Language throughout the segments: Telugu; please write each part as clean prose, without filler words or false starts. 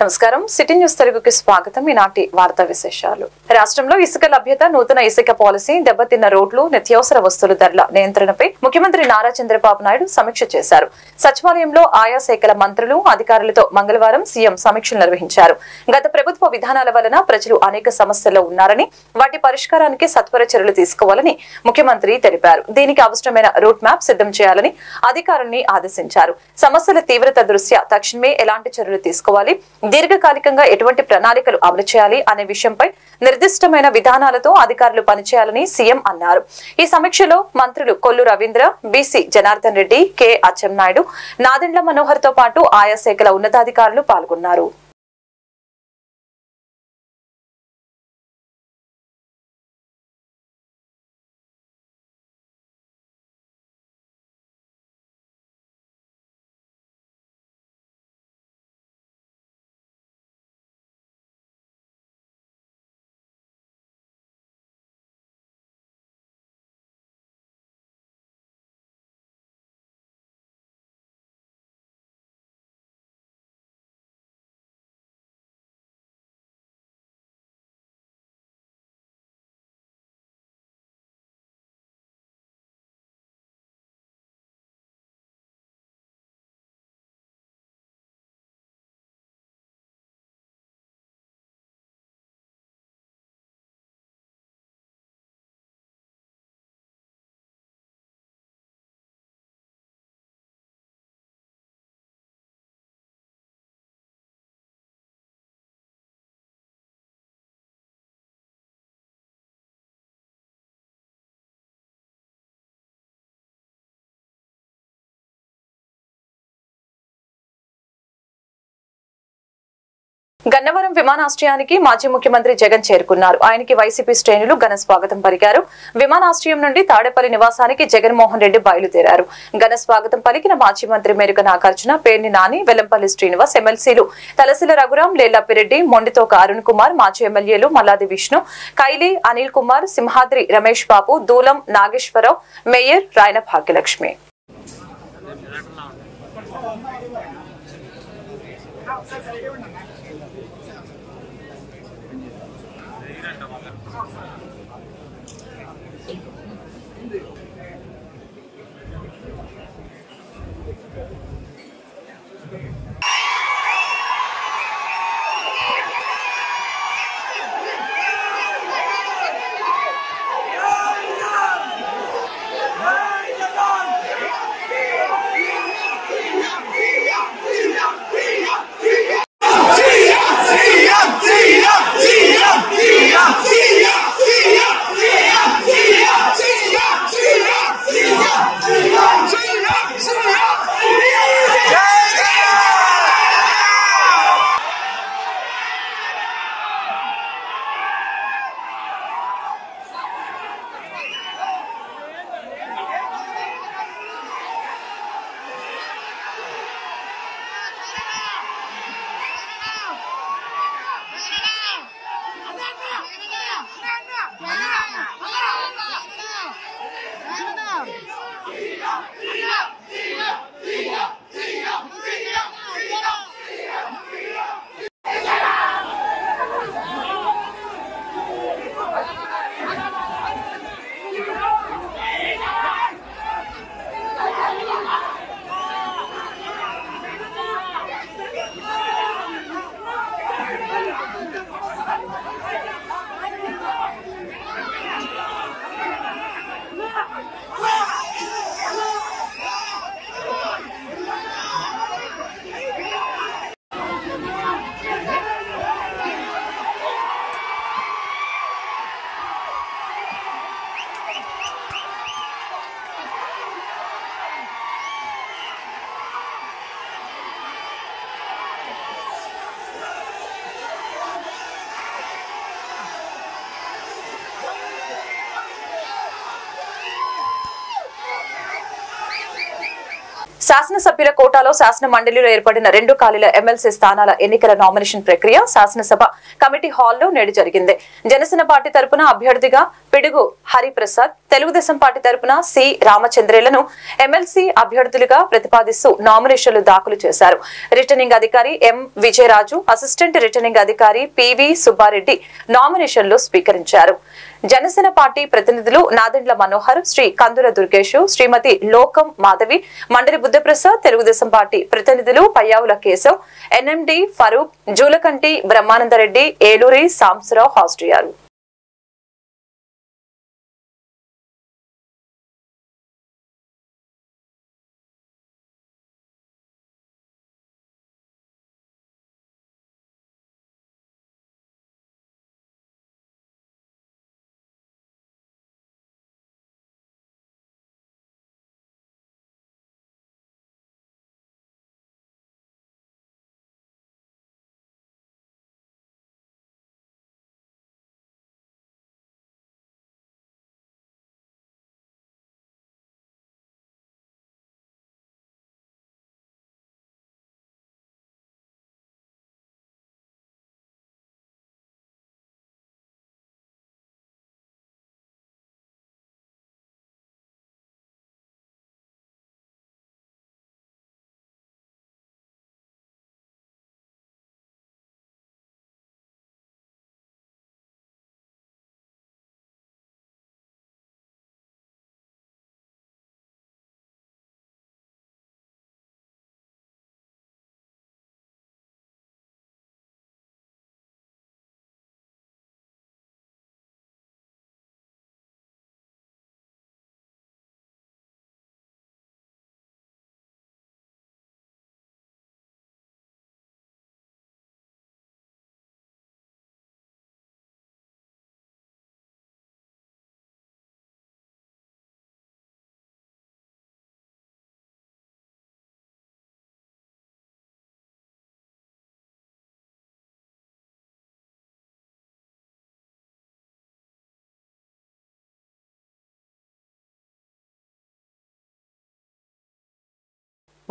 నమస్కారం సిటీ న్యూస్ తెలుగుకి స్వాగతం. ఈనాటి వార్తా విశేషాలు. రాష్ట్రంలో ఇసుక లభ్యత, నూతన ఇసుక పాలసీ, దెబ్బతిన్న రోడ్లు, నిత్యావసర వస్తువుల ధరల నియంత్రణపై ముఖ్యమంత్రి నారా చంద్రబాబు నాయుడు సమీక్ష చేశారు. సచివాలయంలో ఆయా శాఖల మంత్రులు, అధికారులతో మంగళవారం సీఎం సమీక్షలు నిర్వహించారు. గత ప్రభుత్వ విధానాల వలన ప్రజలు అనేక సమస్యల్లో ఉన్నారని, వాటి పరిష్కారానికి సత్వర చర్యలు తీసుకోవాలని ముఖ్యమంత్రి తెలిపారు. దీనికి అవసరమైన రూట్ మ్యాప్ సిద్ధం చేయాలని అధికారుల్ని ఆదేశించారు. సమస్యల తీవ్రత దృష్ట్యా తక్షణమే ఎలాంటి చర్యలు తీసుకోవాలి, దీర్ఘకాలికంగా ఎటువంటి ప్రణాళికలు అమలు చేయాలి అనే విషయంపై నిర్దిష్టమైన విధానాలతో అధికారులు పనిచేయాలని సీఎం అన్నారు. ఈ సమీక్షలో మంత్రులు కొల్లు రవీంద్ర, బీసీ జనార్దన్ రెడ్డి, కె అచ్చెన్నాయుడు, నాదెండ్ల మనోహర్ తో పాటు ఆయా శాఖల ఉన్నతాధికారులు పాల్గొన్నారు. గన్నవరం విమానాశ్రయానికి మాజీ ముఖ్యమంత్రి జగన్ చేరుకున్నారు. ఆయనకి వైసీపీ శ్రేణులు ఘన స్వాగతం పలికారు. విమానాశ్రయం నుండి తాడేపల్లి నివాసానికి జగన్మోహన్ రెడ్డి బయలుదేరారు. ఘన స్వాగతం పలికిన మాజీ మంత్రి మేరుక నాగార్జున, పేర్ని నాని, వెల్లంపల్లి శ్రీనివాస్, ఎమ్మెల్సీలు తలసిల రఘురాం, లేళ్లప్పిరెడ్డి, మొండితోక అరుణ్ కుమార్, మాజీ ఎమ్మెల్యేలు మల్లాది విష్ణు, కైలి అనిల్ కుమార్, సింహాద్రి రమేష్ బాబు, దూలం నాగేశ్వరరావు, మేయర్ రాయన భాగ్యలక్ష్మి. శాసనసభ్యుల కోటాలో శాసన మండలిలో ఏర్పడిన 2 ఖాళీల ఎమ్మెల్సీ స్థానాల ఎన్నికల నామినేషన్ ప్రక్రియ శాసనసభ కమిటీ హాల్లో నేడు జరిగింది. జనసేన పార్టీ తరపున అభ్యర్థిగా పిడుగు హరిప్రసాద్, తెలుగుదేశం పార్టీ తరపున సి రామచంద్రేలను ఎమ్మెల్సీ అభ్యర్థులుగా ప్రతిపాదిస్తూ నామినేషన్లు దాఖలు చేశారు. రిటర్నింగ్ అధికారి ఎం విజయరాజు, అసిస్టెంట్ రిటర్నింగ్ అధికారి పివి సుబ్బారెడ్డి నామినేషన్లు స్వీకరించారు. జనసేన పార్టీ ప్రతినిధులు నాదెండ్ల మనోహర్, శ్రీ కందుల దుర్గేష్, శ్రీమతి లోకం మాధవి, మండలి బుద్ధప్రసాద్, తెలుగుదేశం పార్టీ ప్రతినిధులు పయ్యావుల కేశవ్, ఎన్ఎండి ఫరూక్, జూలకంటి బ్రహ్మానందరెడ్డి, ఏలూరి సాంబశివరావు హాజరయ్యారు.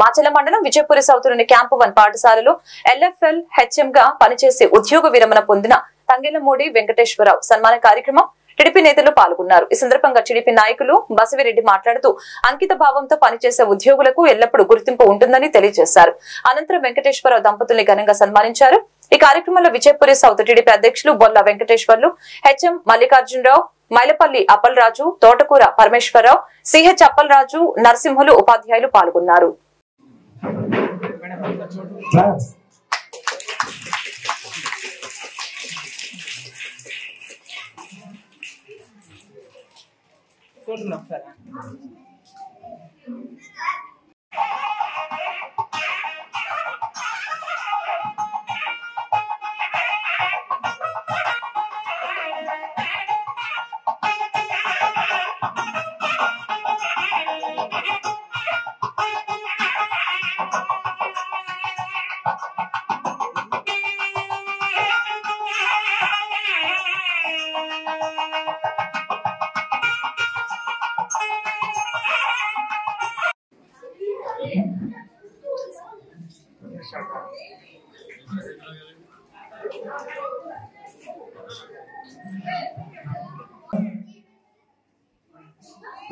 మాచల మండలం విజయపురి సౌతులోని క్యాంపు 1 పాఠశాలలో ఎల్ఎఫ్ఎల్ హెచ్ఎం గా పనిచేసి ఉద్యోగ విరమణ పొందిన తంగెలమూడి వెంకటేశ్వరరావు సన్మాన కార్యక్రమం టీడీపీ నేతలు పాల్గొన్నారు. ఈ సందర్భంగా టీడీపీ నాయకులు బసవిరెడ్డి మాట్లాడుతూ అంకిత భావంతో పనిచేసే ఉద్యోగులకు ఎల్లప్పుడూ గుర్తింపు ఉంటుందని తెలియజేశారు. అనంతరం వెంకటేశ్వరరావు దంపతుల్ని ఘనంగా సన్మానించారు. ఈ కార్యక్రమంలో విజయపురి సౌత్ టీడీపీ అధ్యక్షులు బొల్ల వెంకటేశ్వర్లు, హెచ్ఎం మల్లికార్జునరావు, మైలపల్లి అప్పలరాజు, తోటకూర పరమేశ్వరరావు, సిహెచ్ అప్పలరాజు, నరసింహులు ఉపాధ్యాయులు పాల్గొన్నారు.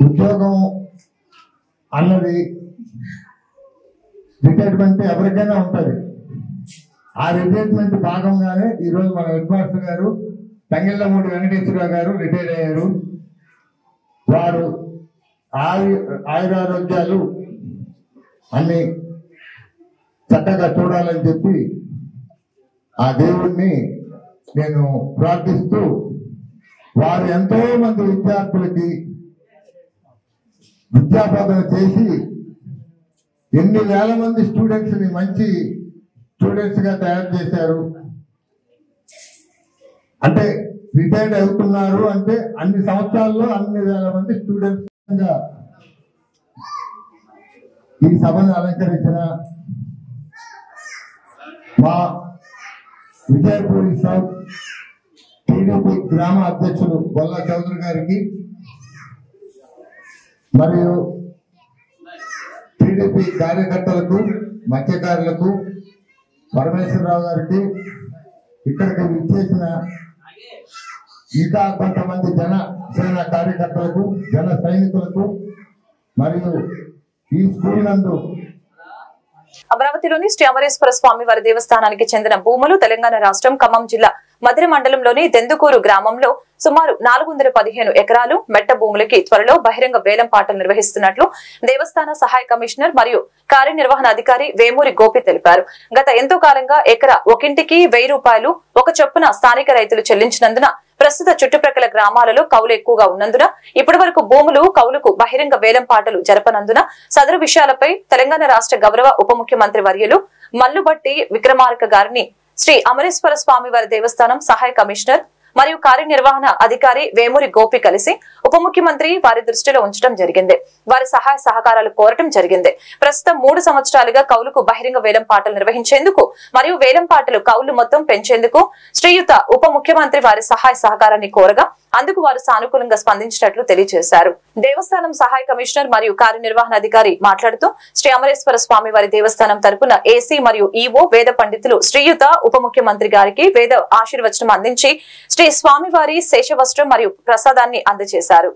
ఉద్యోగం అన్నది రిటైర్మెంట్ ఎవరికైనా ఉంటుంది. ఆ రిటైర్మెంట్ భాగంగానే ఈరోజు మన హెడ్ మాస్టర్ గారు తంగెళ్లమూడి వెంకటేశ్వరరావు గారు రిటైర్ అయ్యారు. వారు ఆయురారోగ్యాలు అన్ని చక్కగా చూడాలని చెప్పి ఆ దేవుణ్ణి నేను ప్రార్థిస్తూ, వారు ఎంతో మంది విద్యార్థులకి విద్యాబోధన చేసి ఎన్ని వేల మంది స్టూడెంట్స్ ని మంచి స్టూడెంట్స్ గా తయారు చేశారు. అంటే రిటైర్డ్ అవుతున్నారు అంటే అన్ని సంవత్సరాల్లో అన్ని వేల మంది స్టూడెంట్స్ గా ఈ సభను అలంకరించిన మా విజయపూరి సౌత్ టీడీపీ గ్రామ అధ్యక్షులు బొల్ల చౌదరి గారికి మరియు టీడీపీ కార్యకర్తలకు, మత్స్యకారులకు, పరమేశ్వరరావు గారికి, ఇక్కడికి విచ్చేసిన ఇంకా కొంతమంది జనసేన కార్యకర్తలకు, జన సైనికులకు మరియు ఈ స్కూల్ నందు అమరావతిలోని శ్రీ అమరేశ్వర స్వామి వారి దేవస్థానానికి చెందిన భూములు తెలంగాణ రాష్ట్రం ఖమ్మం జిల్లా మధిర మండలంలోని దెందుకూరు గ్రామంలో సుమారు 415 ఎకరాలు మెట్ట భూములకి త్వరలో బహిరంగ వేలం పాటలు నిర్వహిస్తున్నట్లు దేవస్థాన సహాయ కమిషనర్ మరియు కార్యనిర్వహణ అధికారి వేమూరి గోపి తెలిపారు. గత ఎంతో కాలంగా ఎకరా ఒకింటికి 1000 రూపాయలు ఒక చొప్పున స్థానిక రైతులు చెల్లించినందున ప్రస్తుత చుట్టుప్రక్కల గ్రామాలలో కౌలు ఎక్కువగా ఉన్నందున ఇప్పటి వరకు భూములు కౌలుకు బహిరంగ వేలం పాటలు జరపనందున సదరు విషయాలపై తెలంగాణ రాష్ట్ర గౌరవ ఉప ముఖ్యమంత్రి వర్యులు మల్లుబట్టి విక్రమార్క గారిని శ్రీ అమరేశ్వర స్వామి వారి దేవస్థానం సహాయ కమిషనర్ మరియు కార్యనిర్వహణ అధికారి వేమూరి గోపి కలిసి ఉప ముఖ్యమంత్రి వారి దృష్టిలో ఉంచడం జరిగింది. వారి సహాయ సహకారాలు కోరటం జరిగింది. ప్రస్తుతం 3 సంవత్సరాలుగా కౌలుకు బహిరంగ వేలం పాటలు నిర్వహించేందుకు మరియు వేలం పాటలు కౌలు మొత్తం పెంచేందుకు శ్రీయుత ఉప ముఖ్యమంత్రి వారి సహాయ సహకారాన్ని కోరగా అందుకు వారు సానుకూలంగా స్పందించినట్లు తెలియజేశారు. దేవస్థానం సహాయ కమిషనర్ మరియు కార్యనిర్వహణ అధికారి మాట్లాడుతూ శ్రీ అమరేశ్వర స్వామి వారి దేవస్థానం తరపున ఏసీ మరియు ఈవో వేద పండితులు శ్రీయుత ఉప ముఖ్యమంత్రి గారికి వేద ఆశీర్వచనం అందించి శ్రీ స్వామివారి శేషవస్త్రం మరియు ప్రసాదాన్ని అందజేశారు.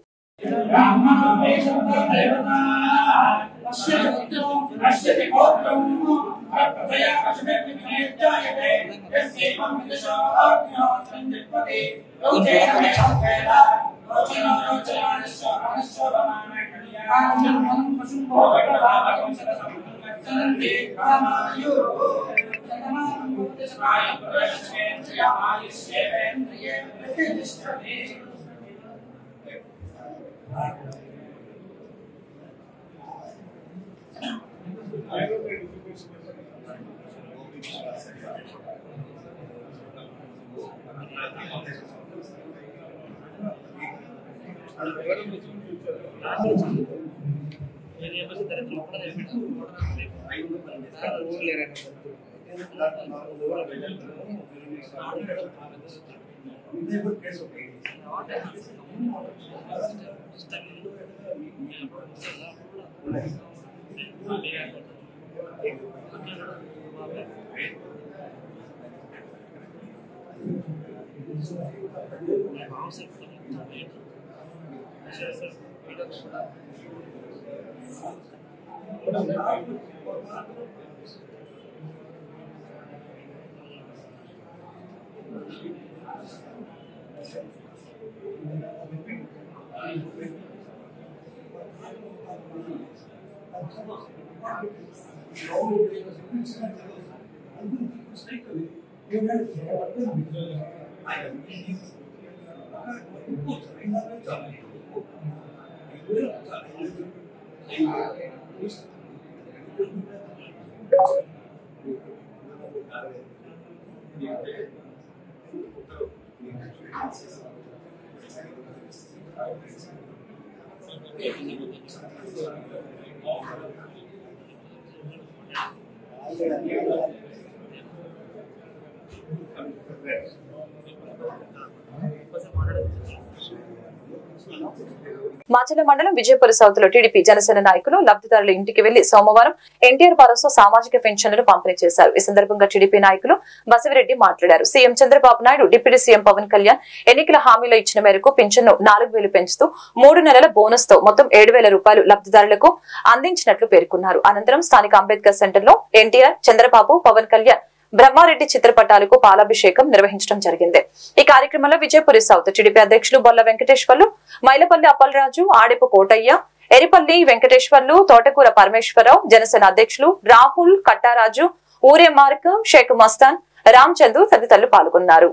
మాచల మండలం విజయపుర సౌత్ లో టీడీపీ జనసేన నాయకులు లబ్ధిదారుల ఇంటికి వెళ్లి సోమవారం ఎన్టీఆర్ భరోసా సామాజిక పెన్షన్లను పంపిణీ చేశారు. ఈ సందర్భంగా టీడీపీ నాయకులు బసిరెడ్డి మాట్లాడారు. CM Chandrababu Naidu, deputy CM Pawan Kalyan ఎన్నికల హామీలో ఇచ్చిన మేరకు పింఛన్ను 4000 పెంచుతూ 3 నెలల బోనస్ తో మొత్తం 7000 రూపాయలు లబ్ధిదారులకు అందించినట్లు పేర్కొన్నారు. అనంతరం స్థానిక అంబేద్కర్ సెంటర్ లో ఎన్టీఆర్, చంద్రబాబు, పవన్ కళ్యాణ్, బ్రహ్మారెడ్డి చిత్రపటాలకు పాలాభిషేకం నిర్వహించడం జరిగింది. ఈ కార్యక్రమంలో విజయపురి సౌత్ టీడీపీ అధ్యక్షులు బొల్ల వెంకటేశ్వర్లు, మైలపల్లి అప్పలరాజు, ఆడిపు కోటయ్య, ఎరిపల్లి వెంకటేశ్వర్లు, తోటకూర పరమేశ్వరరావు, జనసేన అధ్యక్షులు రాహుల్, కట్టారాజు, ఊరే మార్క్, షేక్ మస్తాన్, రామ్చందు తదితరులు పాల్గొన్నారు.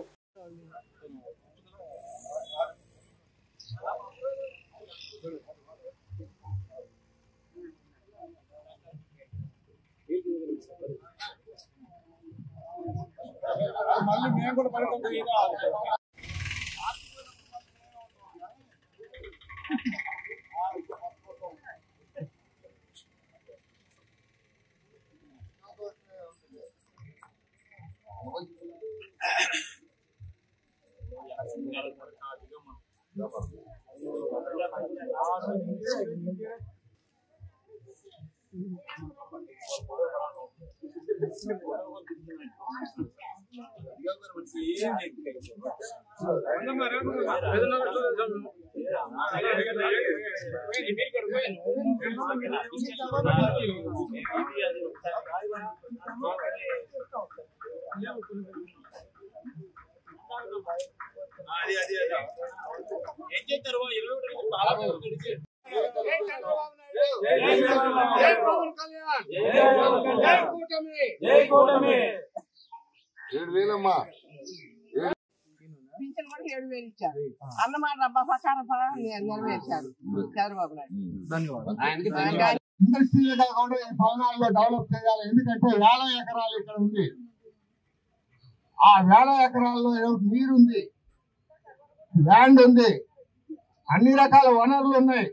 మళ్ళీ మేము కూడా పడుతుంది. పింఛన్ కూడా 7,000 ఇచ్చారు. అన్నమాట డబ్బా ప్రకారం నెరవేర్చారు చంద్రబాబు నాయుడు. ఇండస్ట్రీలు కాకుండా ఈ భవనాల్లో డెవలప్ చేయాలి. ఎందుకంటే 1000 ఎకరాలు ఇక్కడ ఉంది. ఆ 1000 ఎకరాల్లో నీరుంది, ల్యాండ్ ఉంది, అన్ని రకాల వనరులు ఉన్నాయి.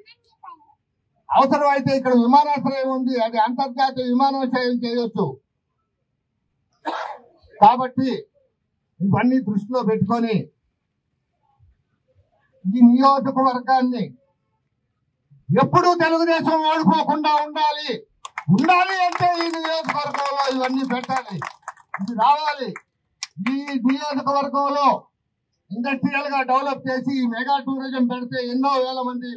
అవసరమైతే ఇక్కడ విమానాశ్రయం ఉంది, అది అంతర్జాతీయ విమానాశ్రయం చేయొచ్చు. కాబట్టి ఇవన్నీ దృష్టిలో పెట్టుకొని ఈ నియోజకవర్గాన్ని ఎప్పుడూ తెలుగుదేశం ఓడిపోకుండా ఉండాలి అంటే ఈ నియోజకవర్గంలో ఇవన్నీ పెట్టాలి, ఇది రావాలి. ఈ నియోజకవర్గంలో ఇండస్ట్రియల్ గా డెవలప్ చేసి మెగా టూరిజం పెడితే ఎన్నో వేల మంది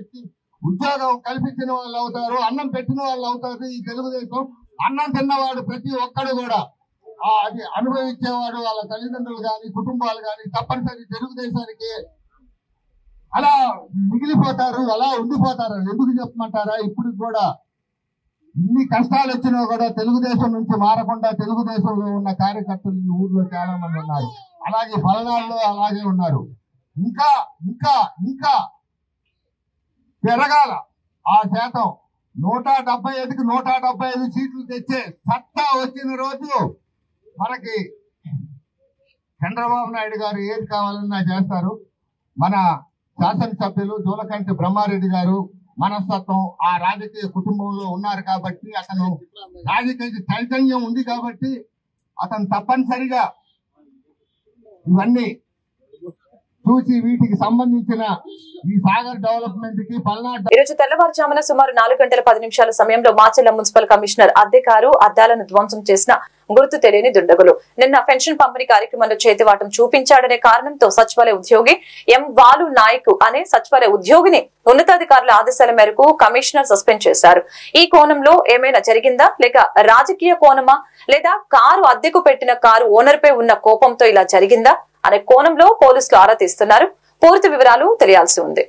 ఉద్యోగం కల్పించిన వాళ్ళు అవుతారు, అన్నం పెట్టిన వాళ్ళు అవుతారు. ఈ తెలుగుదేశం అన్నం తిన్నవాడు ప్రతి ఒక్కడు కూడా అది అనుభవించేవాడు, వాళ్ళ తల్లిదండ్రులు కానీ కుటుంబాలు కానీ తప్పనిసరి తెలుగుదేశానికి అలా మిగిలిపోతారు, అలా ఉండిపోతారు. ఎందుకు చెప్పమంటారా? ఇప్పుడు కూడా ఇన్ని కష్టాలు వచ్చినా కూడా తెలుగుదేశం నుంచి మారకుండా తెలుగుదేశంలో ఉన్న కార్యకర్తలు ఈ ఊర్లో చాలా మంది ఉన్నారు. అలాగే పల్నాడులో అలాగే ఉన్నారు. ఇంకా ఇంకా ఇంకా పెరగాల ఆ శాతం. 175కి 175 సీట్లు తెచ్చే సత్తా వచ్చిన రోజు మనకి చంద్రబాబు నాయుడు గారు ఏది కావాలన్నా చేస్తారు. మన శాసనసభ్యులు జూలకంటి బ్రహ్మారెడ్డి గారు మనస్తత్వం ఆ రాజకీయ కుటుంబంలో ఉన్నారు కాబట్టి, అతను రాజకీయ చైతన్యం ఉంది కాబట్టి అతను తప్పనిసరిగా ఇవన్నీ చూసి వీటికి సంబంధించిన ఈ సాగర్ డెవలప్మెంట్ కి పల్నాడు. ఈ రోజు తెల్లవారుజామున సుమారు 4:10 సమయంలో మాచెల్ల మున్సిపల్ కమిషనర్ అద్దె కారు అద్దాలను ధ్వంసం చేసిన గుర్తు తెలియని దుండగులు నిన్న పెన్షన్ పంపిణీ కార్యక్రమంలో చేతివాటం చూపించాడనే కారణంతో సచివాలయ ఉద్యోగి ఎం వాలు నాయక్ అనే సచివాలయ ఉద్యోగిని ఉన్నతాధికారుల ఆదేశాల మేరకు కమిషనర్ సస్పెండ్ చేశారు. ఈ కోణంలో ఏమైనా జరిగిందా, లేక రాజకీయ కోణమా, లేదా కారు అద్దెకు పెట్టిన కారు ఓనర్ పై ఉన్న కోపంతో ఇలా జరిగిందా అనే కోణంలో పోలీసులు ఆరా తీస్తున్నారు. పూర్తి వివరాలు తెలియాల్సి ఉంది.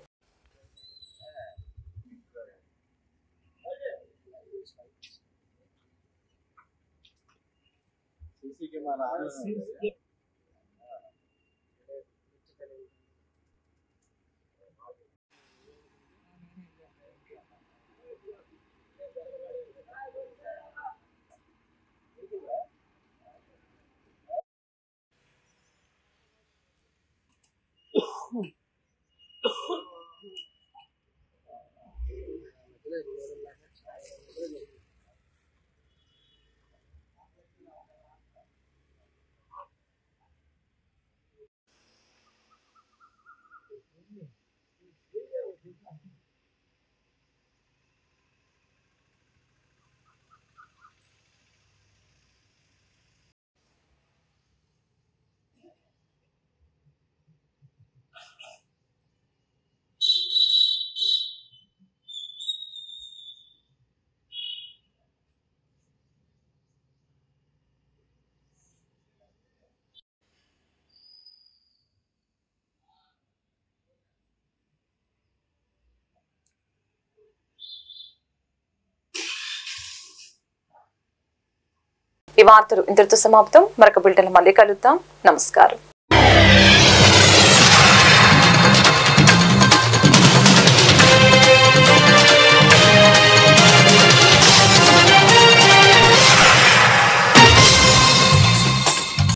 ఈ వార్తలు ఇంతటితో సమాప్తం. మరొక బులెటిన్ మళ్ళీ కలుద్దాం. నమస్కారం.